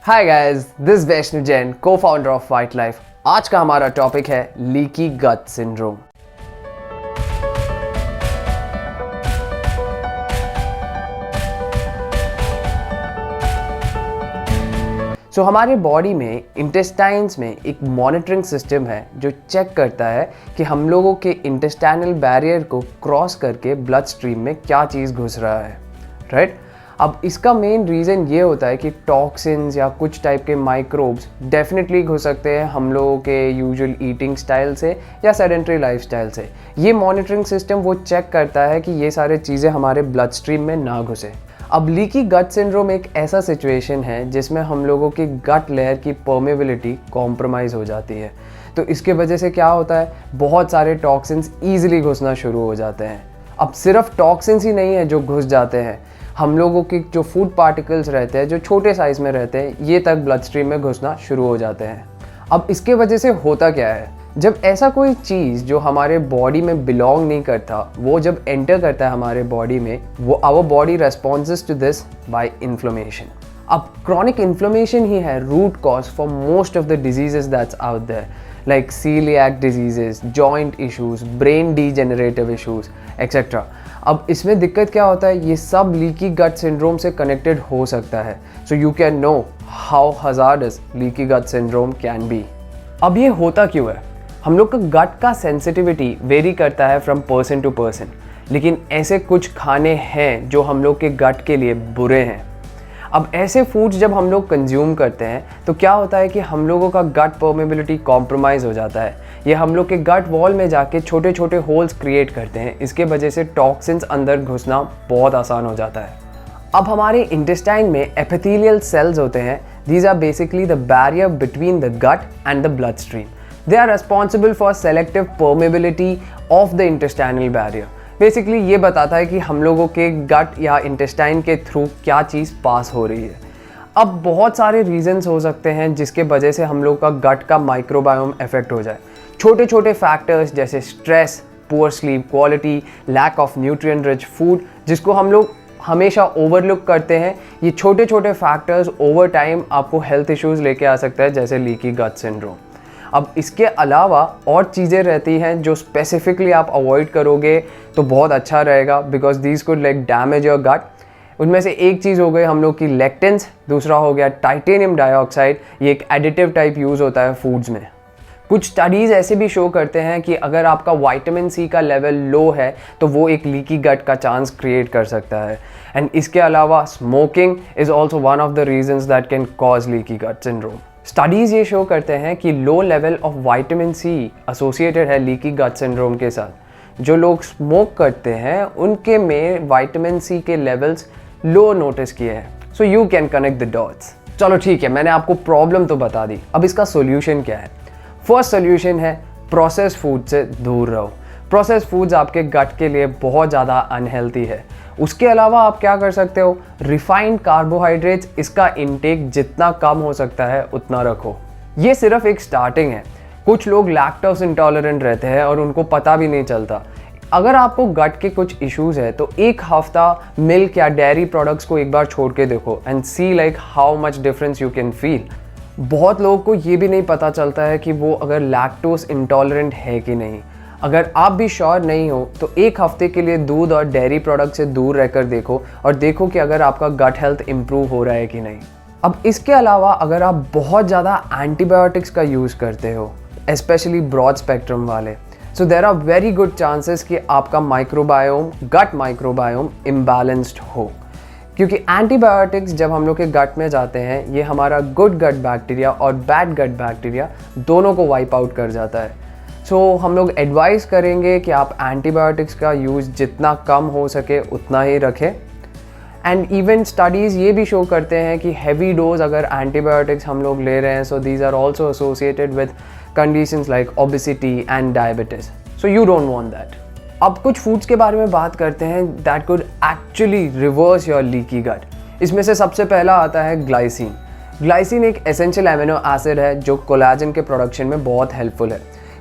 Hi guys, this Vaishnav Jain, co-founder of white life. आज का हमारा टॉपिक है लीकी गट सिंड्रोम। हमारे बॉडी में इंटेस्टाइन्स में एक मॉनिटरिंग सिस्टम है जो चेक करता है कि हम लोगों के इंटेस्टाइनल बैरियर को क्रॉस करके ब्लड स्ट्रीम में क्या चीज़ घुस रहा है, राइट? अब इसका मेन रीज़न ये होता है कि टॉक्सिन्स या कुछ टाइप के माइक्रोब्स डेफिनेटली घुस सकते हैं हम लोगों के यूजुअल ईटिंग स्टाइल से या सेडेंट्री लाइफस्टाइल से। ये मॉनिटरिंग सिस्टम वो चेक करता है कि ये सारे चीज़ें हमारे ब्लड स्ट्रीम में ना घुसे। अब लीकी गट सिंड्रोम एक ऐसा सिचुएशन है जिसमें हम लोगों की गट लेयर की परमेबिलिटी कॉम्प्रोमाइज़ हो जाती है। तो इसके वजह से क्या होता है, बहुत सारे टॉक्सिन्स ईजिली घुसना शुरू हो जाते हैं। अब सिर्फ टॉक्सिन्स ही नहीं है जो घुस जाते हैं, हम लोगों की जो फूड पार्टिकल्स रहते हैं जो छोटे साइज़ में रहते हैं ये तक ब्लड स्ट्रीम में घुसना शुरू हो जाते हैं। अब इसके वजह से होता क्या है, जब ऐसा कोई चीज़ जो हमारे बॉडी में बिलोंग नहीं करता वो जब एंटर करता है हमारे बॉडी में, वो our body responses to this by inflammation. अब क्रॉनिक इन्फ्लेमेशन ही है root cause for most of the diseases that's out there, like coeliac diseases, joint issues, brain degenerative issues etcetera. अब इसमें दिक्कत क्या होता है, ये सब लीकी गट सिंड्रोम से कनेक्टेड हो सकता है। So you can know how hazardous leaky gut syndrome can be. अब ये होता क्यों है? हम लोग का गट का सेंसिटिविटी वेरी करता है फ्रॉम पर्सन टू पर्सन, लेकिन ऐसे कुछ खाने हैं जो हम लोग के गट के लिए बुरे हैं। अब ऐसे फूड्स जब हम लोग कंज्यूम करते हैं तो क्या होता है कि हम लोगों का गट परमेबिलिटी कॉम्प्रोमाइज़ हो जाता है। ये हम लोग के गट वॉल में जाके छोटे छोटे होल्स क्रिएट करते हैं। इसके वजह से टॉक्सिन्स अंदर घुसना बहुत आसान हो जाता है। अब हमारे इंटेस्टाइन में एपिथेलियल सेल्स होते हैं। These are basically the barrier between the gut and the blood stream. They are responsible for selective permeability of the intestinal barrier. Basically ये बताता है कि हम लोगों के गट या इंटेस्टाइन के थ्रू क्या चीज़ पास हो रही है। अब बहुत सारे रीजंस हो सकते हैं जिसके वजह से हम लोग का गट का माइक्रोबायोम इफेक्ट हो जाए। छोटे छोटे फैक्टर्स जैसे stress, poor sleep quality, lack of nutrient rich food, जिसको हम लोग हमेशा ओवरलुक करते हैं, ये छोटे छोटे फैक्टर्स ओवर टाइम आपको हेल्थ इश्यूज़ लेके आ सकता है जैसे लीकी गट सिंड्रोम। अब इसके अलावा और चीज़ें रहती हैं जो स्पेसिफिकली आप अवॉइड करोगे तो बहुत अच्छा रहेगा, because these could like damage your gut. उनमें से एक चीज़ हो गई हम लोग की लेक्टिन्स, दूसरा हो गया टाइटेनियम डाइऑक्साइड। ये एक एडिटिव टाइप यूज़ होता है फूड्स में। कुछ स्टडीज़ ऐसे भी शो करते हैं कि अगर आपका विटामिन सी का लेवल लो है तो वो एक लीकी गट का चांस क्रिएट कर सकता है। एंड इसके अलावा smoking is also one of the reasons that can cause leaky gut syndrome. Studies ये शो करते हैं कि low level of vitamin C associated है लीकी गट सिंड्रोम के साथ। जो लोग स्मोक करते हैं उनके में विटामिन सी के लेवल्स लो नोटिस किए हैं। सो you can connect the dots. चलो ठीक है, मैंने आपको प्रॉब्लम तो बता दी, अब इसका सोल्यूशन क्या है? फर्स्ट सोल्यूशन है प्रोसेस फूड से दूर रहो। प्रोसेस फूड्स आपके गट के लिए बहुत ज़्यादा अनहेल्थी है। उसके अलावा आप क्या कर सकते हो, रिफाइंड कार्बोहाइड्रेट्स, इसका इनटेक जितना कम हो सकता है उतना रखो। ये सिर्फ एक स्टार्टिंग है। कुछ लोग लैक्टोज इंटॉलरेंट रहते हैं और उनको पता भी नहीं चलता। अगर आपको गट के कुछ इश्यूज है तो एक हफ्ता मिल्क या डेयरी प्रोडक्ट्स को एक बार छोड़ के देखो and see like how much difference you can feel. बहुत लोगों को ये भी नहीं पता चलता है कि वो अगर लैक्टोज इंटॉलरेंट है कि नहीं। अगर आप भी श्योर नहीं हो तो एक हफ्ते के लिए दूध और डेयरी प्रोडक्ट से दूर रहकर देखो और देखो कि अगर आपका गट हेल्थ इंप्रूव हो रहा है कि नहीं। अब इसके अलावा अगर आप बहुत ज़्यादा एंटीबायोटिक्स का यूज़ करते हो, स्पेशली ब्रॉड स्पेक्ट्रम वाले, so there are very good chances कि आपका माइक्रोबायोम, गट माइक्रोबायोम इम्बैलेंस्ड हो। क्योंकि एंटीबायोटिक्स जब हम लोग के गट में जाते हैं ये हमारा गुड गट बैक्टीरिया और बैड गट बैक्टीरिया दोनों को वाइप आउट कर जाता है। सो हम लोग एडवाइस करेंगे कि आप एंटीबायोटिक्स का यूज़ जितना कम हो सके उतना ही रखें। एंड इवन स्टडीज़ ये भी शो करते हैं कि हैवी डोज अगर एंटीबायोटिक्स हम लोग ले रहे हैं, so these are also associated with conditions like obesity and diabetes. So you don't want that. अब कुछ फूड्स के बारे में बात करते हैं that could actually reverse your leaky gut. इसमें से सबसे पहला आता है ग्लाइसिन। ग्लाइसिन एक एसेंशियल एमिनो एसिड है जो कोलाजन के प्रोडक्शन में बहुत हेल्पफुल है।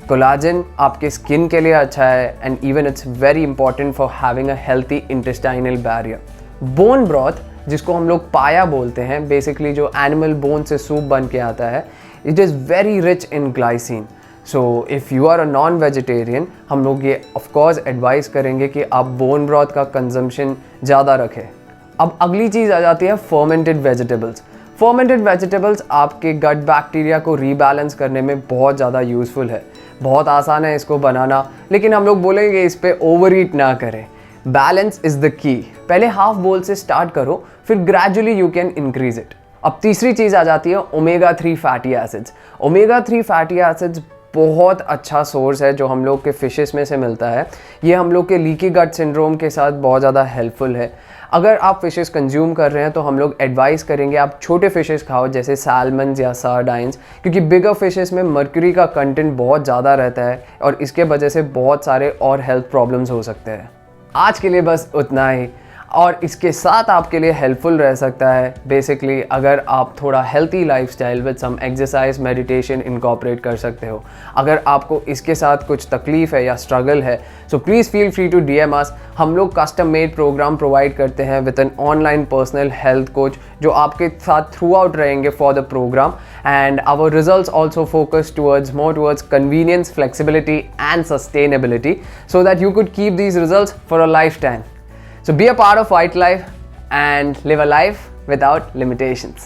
कोलाजन आपके स्किन के लिए अच्छा है and even it's very important for having a healthy intestinal barrier. Bone broth जिसको हम लोग पाया बोलते हैं, बेसिकली जो एनिमल बोन से सूप बन के आता है, it is very rich in glycine. So if you are a non vegetarian, हम लोग ये ऑफकोर्स एडवाइस करेंगे कि आप बोन ब्रॉथ का कंजम्पशन ज़्यादा रखें। अब अगली चीज़ आ जाती है फर्मेंटेड वेजिटेबल्स। फर्मेंटेड वेजिटेबल्स आपके गट बैक्टीरिया को रीबैलेंस करने में बहुत ज़्यादा यूज़फुल है। बहुत आसान है इसको बनाना, लेकिन हम लोग बोलेंगे इस पे ओवर ईट ना करें। Balance is the key. पहले हाफ बोल से स्टार्ट करो, फिर gradually you can increase it. अब तीसरी चीज़ आ जाती है omega 3 fatty acids. Omega 3 fatty acids बहुत अच्छा सोर्स है जो हम लोग के फिशेस में से मिलता है। ये हम लोग के लीकी गट सिंड्रोम के साथ बहुत ज़्यादा हेल्पफुल है। अगर आप फिशेस कंज्यूम कर रहे हैं तो हम लोग एडवाइस करेंगे आप छोटे फिशेस खाओ, जैसे सैल्मन्स या सार्डाइंस, क्योंकि बिगर फिशेस में मर्क्यूरी का कंटेंट बहुत ज़्यादा रहता है और इसके वजह से बहुत सारे और हेल्थ प्रॉब्लम्स हो सकते हैं। आज के लिए बस उतना ही, और इसके साथ आपके लिए हेल्पफुल रह सकता है बेसिकली अगर आप थोड़ा healthy lifestyle with some exercise meditation incorporate कर सकते हो। अगर आपको इसके साथ कुछ तकलीफ है या स्ट्रगल है, so please feel free to DM us. हम लोग कस्टम मेड प्रोग्राम प्रोवाइड करते हैं with an online personal health coach जो आपके साथ थ्रू आउट रहेंगे for the programme, and our results also focus more towards convenience, flexibility and sustainability, so that you could keep these results for a lifetime. So be a part of White Life and live a life without limitations.